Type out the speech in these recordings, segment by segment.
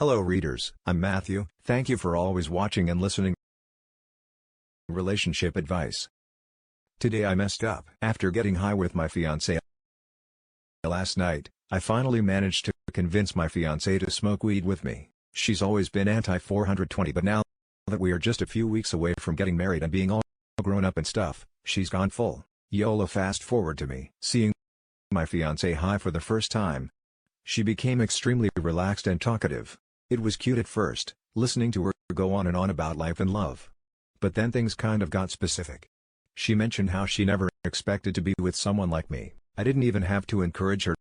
Hello readers, I'm Matthew. Thank you for always watching and listening. Relationship advice. Today I messed up. After getting high with my fiancée last night, I finally managed to convince my fiancée to smoke weed with me. She's always been anti-420, but now that we are just a few weeks away from getting married and being all grown up and stuff, she's gone full YOLO. Fast forward to me seeing my fiancée high for the first time. She became extremely relaxed and talkative. It was cute at first, listening to her go on and on about life and love. But then things kind of got specific. She mentioned how she never expected to be with someone like me. I didn't even have to encourage her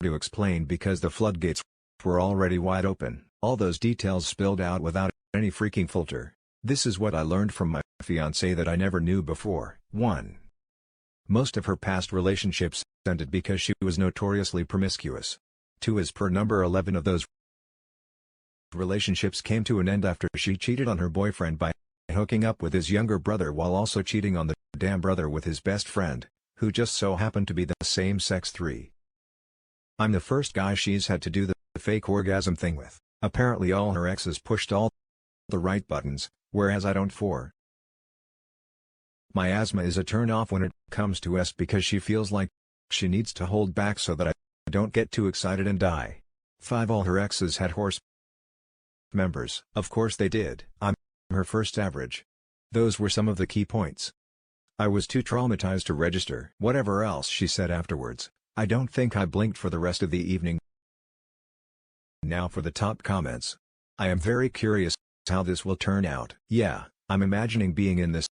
to explain because the floodgates were already wide open. All those details spilled out without any freaking filter. This is what I learned from my fiancée that I never knew before. 1. Most of her past relationships ended because she was notoriously promiscuous. 2. As per number 11 of those relationships came to an end after she cheated on her boyfriend by hooking up with his younger brother while also cheating on the damn brother with his best friend, who just so happened to be the same sex. 3. I'm the first guy she's had to do the fake orgasm thing with. Apparently all her exes pushed all the right buttons, whereas I don't. 4. My asthma is a turn off when it comes to S because she feels like she needs to hold back so that I don't get too excited and die. 5. All her exes had horse members. Of course they did. I'm her first average. Those were some of the key points. I was too traumatized to register whatever else she said afterwards. I don't think I blinked for the rest of the evening. Now for the top comments. I am very curious how this will turn out. Yeah, I'm imagining being in this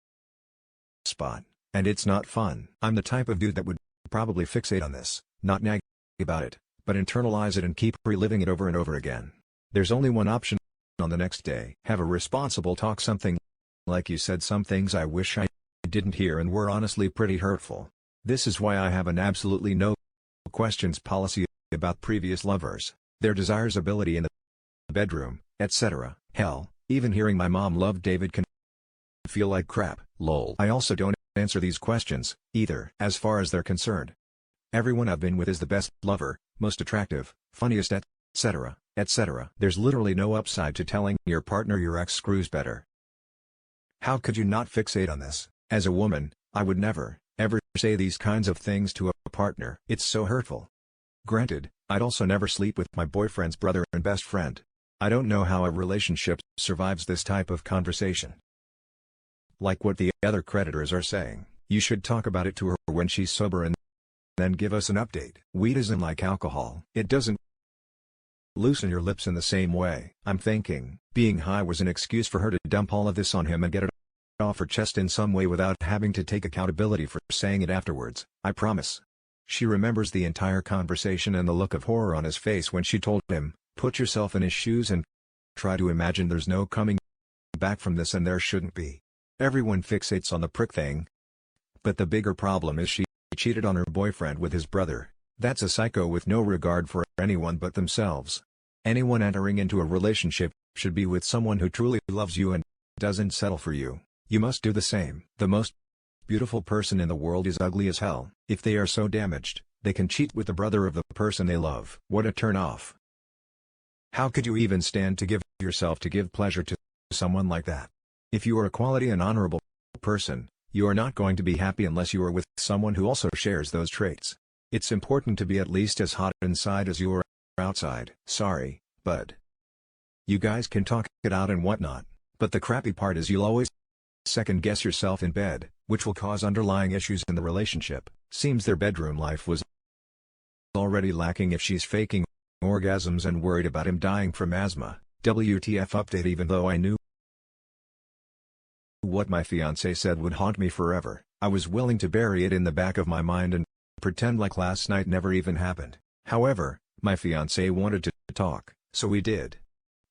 spot, and it's not fun. I'm the type of dude that would probably fixate on this, not nag about it, but internalize it and keep reliving it over and over again. There's only one option on the next day. Have a responsible talk, something like you said some things I wish I didn't hear and were honestly pretty hurtful. This is why I have an absolutely no questions policy about previous lovers, their desires, ability in the bedroom, etc. Hell, even hearing my mom love David can feel like crap. Lol. I also don't answer these questions, either. As far as they're concerned, everyone I've been with is the best lover, most attractive, funniest, etc., etc. There's literally no upside to telling your partner your ex screws better. How could you not fixate on this? As a woman, I would never, ever say these kinds of things to a partner. It's so hurtful. Granted, I'd also never sleep with my boyfriend's brother and best friend. I don't know how a relationship survives this type of conversation. Like what the other creditors are saying, you should talk about it to her when she's sober and then give us an update. Weed isn't like alcohol. It doesn't loosen your lips in the same way. I'm thinking, being high was an excuse for her to dump all of this on him and get it off her chest in some way without having to take accountability for saying it afterwards. I promise. She remembers the entire conversation and the look of horror on his face when she told him, put yourself in his shoes and try to imagine there's no coming back from this, and there shouldn't be. Everyone fixates on the prick thing. But the bigger problem is she cheated on her boyfriend with his brother. That's a psycho with no regard for anyone but themselves. Anyone entering into a relationship should be with someone who truly loves you and doesn't settle for you. You must do the same. The most beautiful person in the world is ugly as hell. If they are so damaged, they can cheat with the brother of the person they love. What a turn off. How could you even stand to give yourself to give pleasure to someone like that? If you are a quality and honorable person, you are not going to be happy unless you are with someone who also shares those traits. It's important to be at least as hot inside as you are outside. Sorry, bud. You guys can talk it out and whatnot, but the crappy part is you'll always second guess yourself in bed, which will cause underlying issues in the relationship. Seems their bedroom life was already lacking if she's faking orgasms and worried about him dying from asthma. WTF update. Even though I knew what my fiancé said would haunt me forever, I was willing to bury it in the back of my mind and pretend like last night never even happened. However, my fiancé wanted to talk, so we did.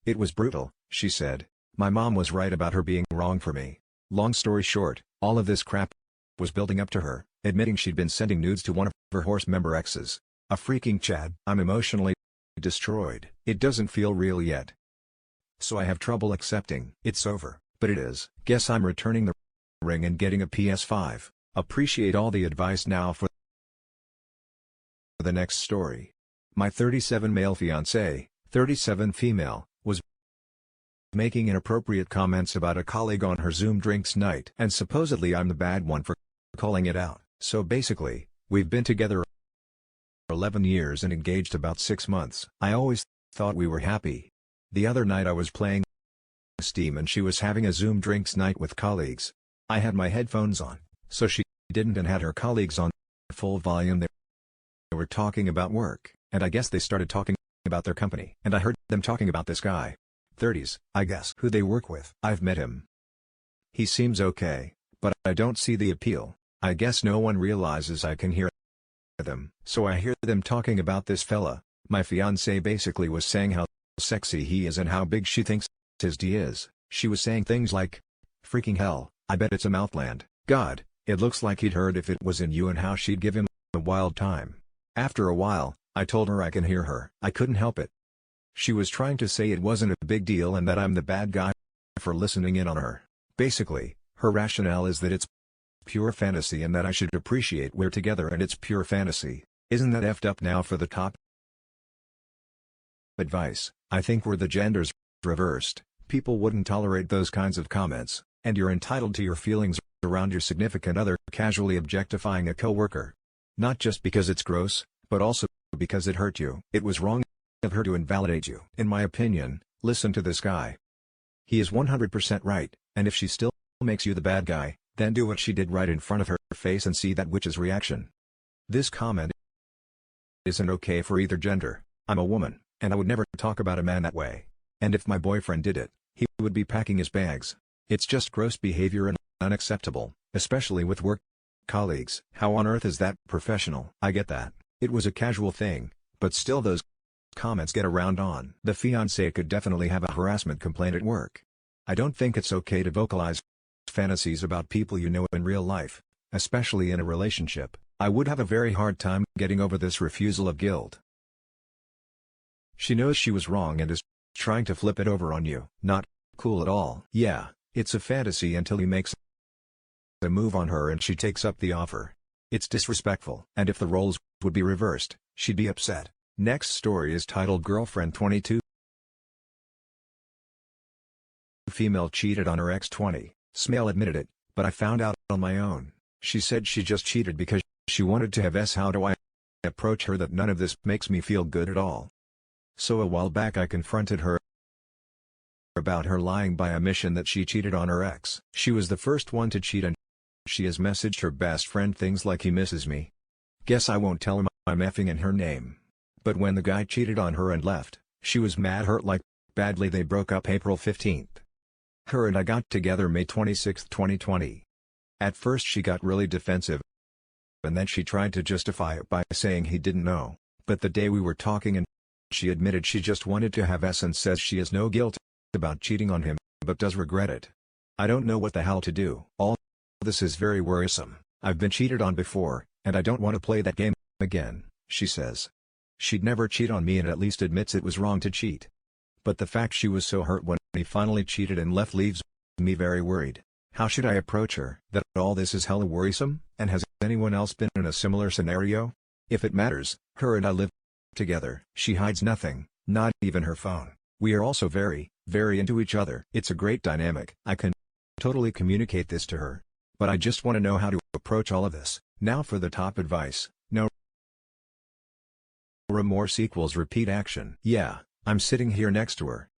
It was brutal, she said. My mom was right about her being wrong for me. Long story short, all of this crap was building up to her admitting she'd been sending nudes to one of her horse member exes. A freaking Chad. I'm emotionally destroyed. It doesn't feel real yet, so I have trouble accepting it's over, but it is. Guess I'm returning the ring and getting a PS5. Appreciate all the advice. Now for the next story. My 37 male fiancé, 37 female, was making inappropriate comments about a colleague on her Zoom drinks night. And supposedly I'm the bad one for calling it out. So basically, we've been together 11 years and engaged about 6 months. I always thought we were happy. The other night I was playing Steam and she was having a Zoom drinks night with colleagues. I had my headphones on, so she didn't, and had her colleagues on full volume. They were talking about work, and I guess they started talking about their company. And I heard them talking about this guy, 30s, I guess, who they work with. I've met him. He seems okay, but I don't see the appeal. I guess no one realizes I can hear them. So I hear them talking about this fella. My fiancée basically was saying how sexy he is and how big she thinks his D is. She was saying things like, "Freaking hell, I bet it's a mouthland. God, it looks like he'd heard if it was in you," and how she'd give him a wild time. After a while, I told her I can hear her. I couldn't help it. She was trying to say it wasn't a big deal and that I'm the bad guy for listening in on her. Basically, her rationale is that it's pure fantasy and that I should appreciate we're together and it's pure fantasy. Isn't that effed up? Now for the top advice. I think were the genders reversed, people wouldn't tolerate those kinds of comments, and you're entitled to your feelings around your significant other casually objectifying a coworker. Not just because it's gross, but also because it hurt you. It was wrong of her to invalidate you. In my opinion, listen to this guy. He is 100% right, and if she still makes you the bad guy, then do what she did right in front of her face and see that witch's reaction. This comment isn't okay for either gender. I'm a woman, and I would never talk about a man that way. And if my boyfriend did it, he would be packing his bags. It's just gross behavior and unacceptable, especially with work colleagues. How on earth is that professional? I get that. It was a casual thing, but still those comments get around on. The fiancé could definitely have a harassment complaint at work. I don't think it's okay to vocalize fantasies about people you know in real life, especially in a relationship. I would have a very hard time getting over this refusal of guilt. She knows she was wrong and is trying to flip it over on you. Not cool at all. Yeah, it's a fantasy until he makes a move on her and she takes up the offer. It's disrespectful. And if the roles would be reversed, she'd be upset. Next story is titled Girlfriend 22. Female cheated on her ex 20. Smale admitted it, but I found out on my own. She said she just cheated because she wanted to have s. How do I approach her that none of this makes me feel good at all? So a while back I confronted her about her lying by omission that she cheated on her ex. She was the first one to cheat and she has messaged her best friend things like he misses me. Guess I won't tell him I'm effing in her name. But when the guy cheated on her and left, she was mad, hurt like badly. They broke up April 15th. Her and I got together May 26, 2020. At first she got really defensive, and then she tried to justify it by saying he didn't know. But the day we were talking and she admitted she just wanted to have s and says she has no guilt about cheating on him, but does regret it. I don't know what the hell to do. All this is very worrisome. I've been cheated on before, and I don't want to play that game again, she says. She'd never cheat on me and at least admits it was wrong to cheat. But the fact she was so hurt when he finally cheated and left leaves me very worried. How should I approach her? That all this is hella worrisome, and has anyone else been in a similar scenario? If it matters, her and I live together. She hides nothing, not even her phone. We are also very, very into each other. It's a great dynamic. I can totally communicate this to her. But I just want to know how to approach all of this. Now for the top advice. No remorse equals repeat action. Yeah, I'm sitting here next to her,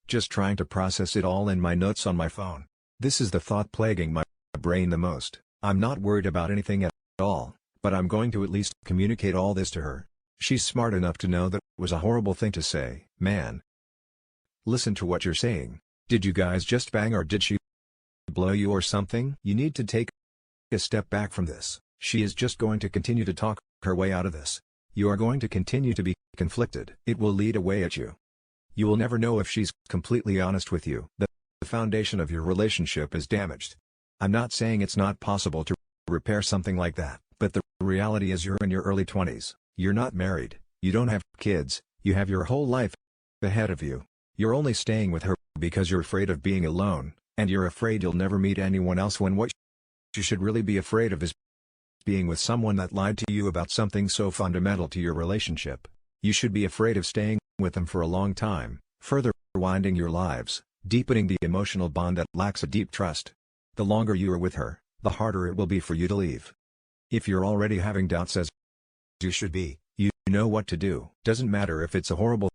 just trying to process it all in my notes on my phone. This is the thought plaguing my brain the most. I'm not worried about anything at all, but I'm going to at least communicate all this to her. She's smart enough to know that it was a horrible thing to say. Man, listen to what you're saying. Did you guys just bang or did she blow you or something? You need to take a step back from this. She is just going to continue to talk her way out of this. You are going to continue to be conflicted. It will lead away at you. You will never know if she's completely honest with you. The foundation of your relationship is damaged. I'm not saying it's not possible to repair something like that, but the reality is you're in your early 20s. You're not married, you don't have kids, you have your whole life ahead of you. You're only staying with her because you're afraid of being alone, and you're afraid you'll never meet anyone else when what you should really be afraid of is being with someone that lied to you about something so fundamental to your relationship. You should be afraid of staying with them for a long time, further winding your lives, deepening the emotional bond that lacks a deep trust. The longer you are with her, the harder it will be for you to leave. If you're already having doubts as you should be, you know what to do. Doesn't matter if it's a horrible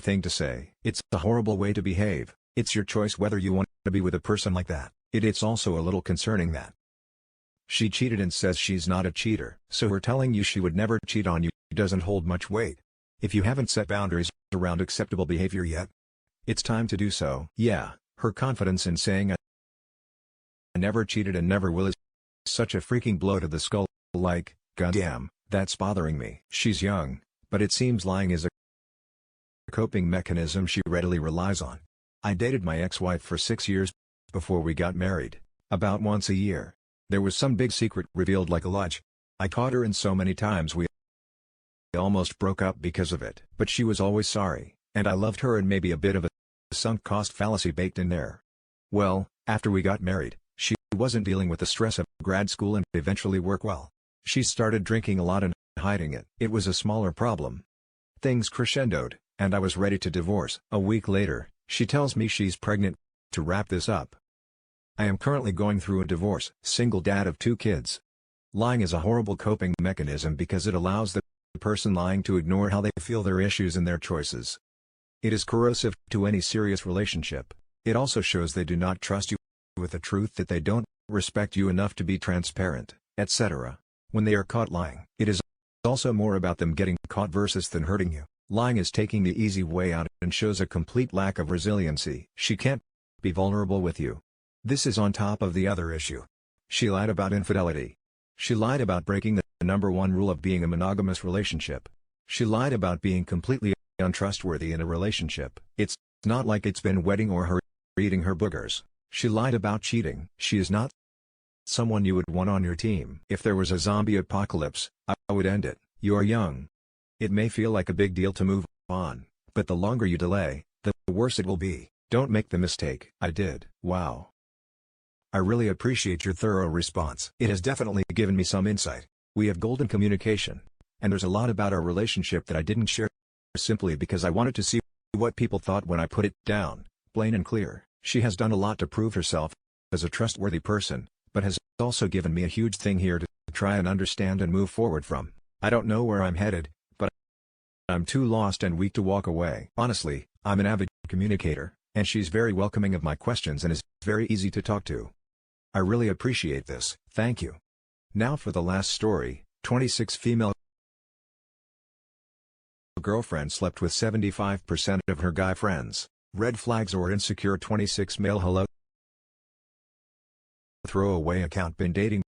thing to say. It's a horrible way to behave. It's your choice whether you want to be with a person like that. It's also a little concerning that she cheated and says she's not a cheater. So her telling you she would never cheat on you doesn't hold much weight. If you haven't set boundaries around acceptable behavior yet, it's time to do so. Yeah, her confidence in saying I never cheated and never will is such a freaking blow to the skull, like, goddamn, that's bothering me. She's young, but it seems lying is a coping mechanism she readily relies on. I dated my ex-wife for 6 years before we got married, about once a year. There was some big secret revealed like a lodge. I caught her in so many times we almost broke up because of it. But she was always sorry, and I loved her and maybe a bit of a sunk cost fallacy baked in there. Well, after we got married, she wasn't dealing with the stress of grad school and eventually work well. She started drinking a lot and hiding it. It was a smaller problem. Things crescendoed, and I was ready to divorce. A week later, she tells me she's pregnant. To wrap this up, I am currently going through a divorce, single dad of 2 kids. Lying is a horrible coping mechanism because it allows the person lying to ignore how they feel, their issues and their choices. It is corrosive to any serious relationship. It also shows they do not trust you with the truth, that they don't respect you enough to be transparent, etc. When they are caught lying, it is also more about them getting caught versus than hurting you. Lying is taking the easy way out and shows a complete lack of resiliency. She can't be vulnerable with you. This is on top of the other issue. She lied about infidelity. She lied about breaking the #1 rule of being a monogamous relationship. She lied about being completely untrustworthy in a relationship. It's not like it's been wedding or her eating her boogers. She lied about cheating. She is not someone you would want on your team. If there was a zombie apocalypse, I would end it. You are young. It may feel like a big deal to move on, but the longer you delay, the worse it will be. Don't make the mistake I did. Wow. I really appreciate your thorough response. It has definitely given me some insight. We have golden communication, and there's a lot about our relationship that I didn't share simply because I wanted to see what people thought when I put it down, plain and clear. She has done a lot to prove herself as a trustworthy person, but has also given me a huge thing here to try and understand and move forward from. I don't know where I'm headed, but I'm too lost and weak to walk away. Honestly, I'm an avid communicator, and she's very welcoming of my questions and is very easy to talk to. I really appreciate this. Thank you. Now for the last story. 26 female girlfriend slept with 75% of her guy friends. Red flags or insecure. 26 male hello. Throwaway account. Been dating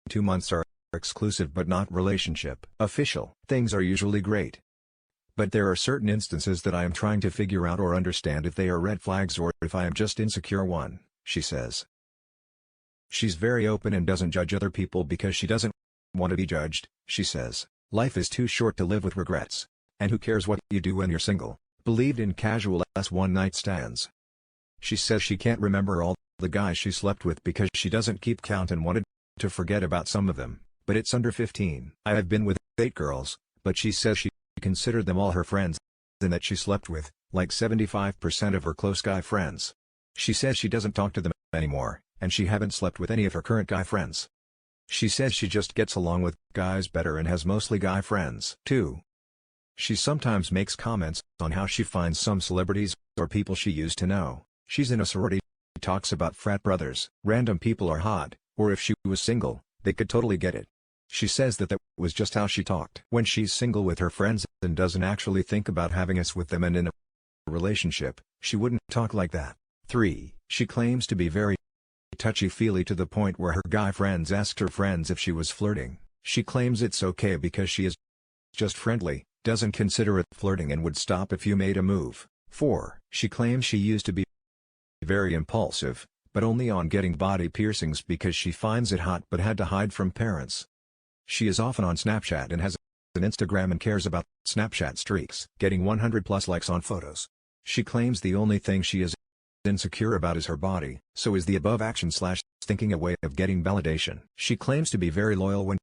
2 months. Are exclusive but not relationship official. Things are usually great, but there are certain instances that I am trying to figure out or understand if they are red flags or if I am just insecure. One, she says. She's very open and doesn't judge other people because she doesn't want to be judged. She says, life is too short to live with regrets. And who cares what you do when you're single? Believed in casual one-night stands. She says she can't remember all the guys she slept with because she doesn't keep count and wanted to forget about some of them, but it's under 15. I have been with 8 girls, but she says she considered them all her friends, and that she slept with, like 75% of her close guy friends. She says she doesn't talk to them anymore, and she haven't slept with any of her current guy friends. She says she just gets along with guys better and has mostly guy friends. 2. She sometimes makes comments on how she finds some celebrities or people she used to know. She's in a sorority. Talks about frat brothers. Random people are hot, or if she was single, they could totally get it. She says that was just how she talked. When she's single with her friends and doesn't actually think about having us with them and in a relationship, she wouldn't talk like that. 3. She claims to be very touchy-feely to the point where her guy friends asked her friends if she was flirting. She claims it's okay because she is just friendly, doesn't consider it flirting and would stop if you made a move. 4. She claims she used to be very impulsive, but only on getting body piercings because she finds it hot but had to hide from parents. She is often on Snapchat and has an Instagram and cares about Snapchat streaks, getting 100+ likes on photos. She claims the only thing she is insecure about is her body, so is the above action/thinking a way of getting validation. She claims to be very loyal when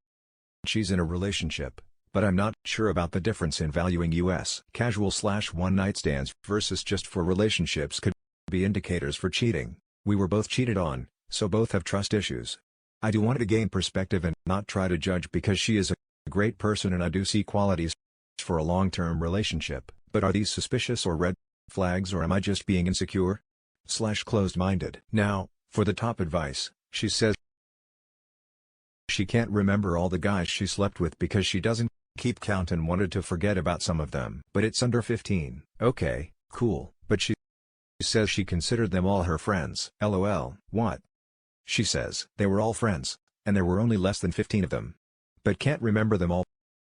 she's in a relationship, but I'm not sure about the difference in valuing US casual/one-night stands versus just for relationships could be indicators for cheating. We were both cheated on, so both have trust issues. I do want to gain perspective and not try to judge because she is a great person and I do see qualities for a long-term relationship, but are these suspicious or red flags, or am I just being insecure/closed-minded? Now, for the top advice, she says she can't remember all the guys she slept with because she doesn't keep count and wanted to forget about some of them. But it's under 15. Okay, cool, but she says she considered them all her friends. LOL. What? She says they were all friends, and there were only less than 15 of them. But can't remember them all.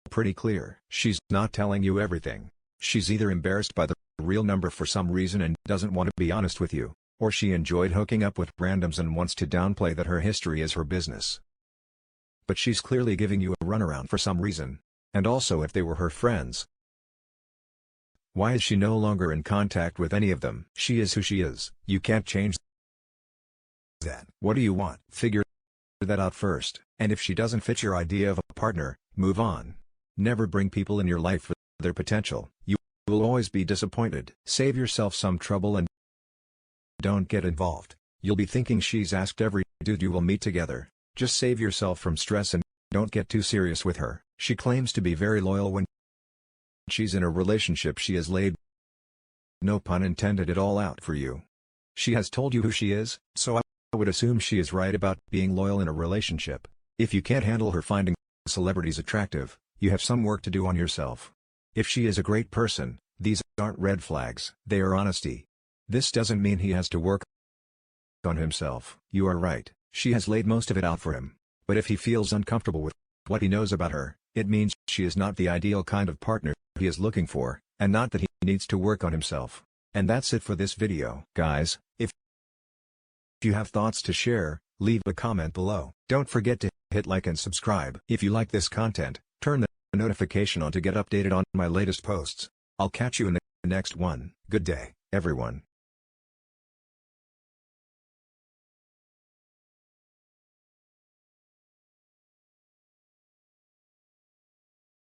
Pretty clear. She's not telling you everything. She's either embarrassed by the real number for some reason and doesn't want to be honest with you, or she enjoyed hooking up with randoms and wants to downplay that her history is her business. But she's clearly giving you a runaround for some reason. And also, if they were her friends, why is she no longer in contact with any of them? She is who she is. You can't change that. What do you want? Figure that out first. And if she doesn't fit your idea of a partner, move on. Never bring people in your life for their potential. You will always be disappointed. Save yourself some trouble and don't get involved. You'll be thinking she's asked every dude you will meet together. Just save yourself from stress and don't get too serious with her. She claims to be very loyal when she's in a relationship. She has laid, no pun intended, it all out for you. She has told you who she is, so I would assume she is right about being loyal in a relationship. If you can't handle her finding celebrities attractive, you have some work to do on yourself. If she is a great person, these aren't red flags. They are honesty. This doesn't mean he has to work on himself. You are right, she has laid most of it out for him. But if he feels uncomfortable with what he knows about her, it means she is not the ideal kind of partner he is looking for, and not that he needs to work on himself. And that's it for this video. Guys, if you have thoughts to share, leave a comment below. Don't forget to hit like and subscribe. If you like this content, turn the notification on to get updated on my latest posts. I'll catch you in the next one. Good day, everyone.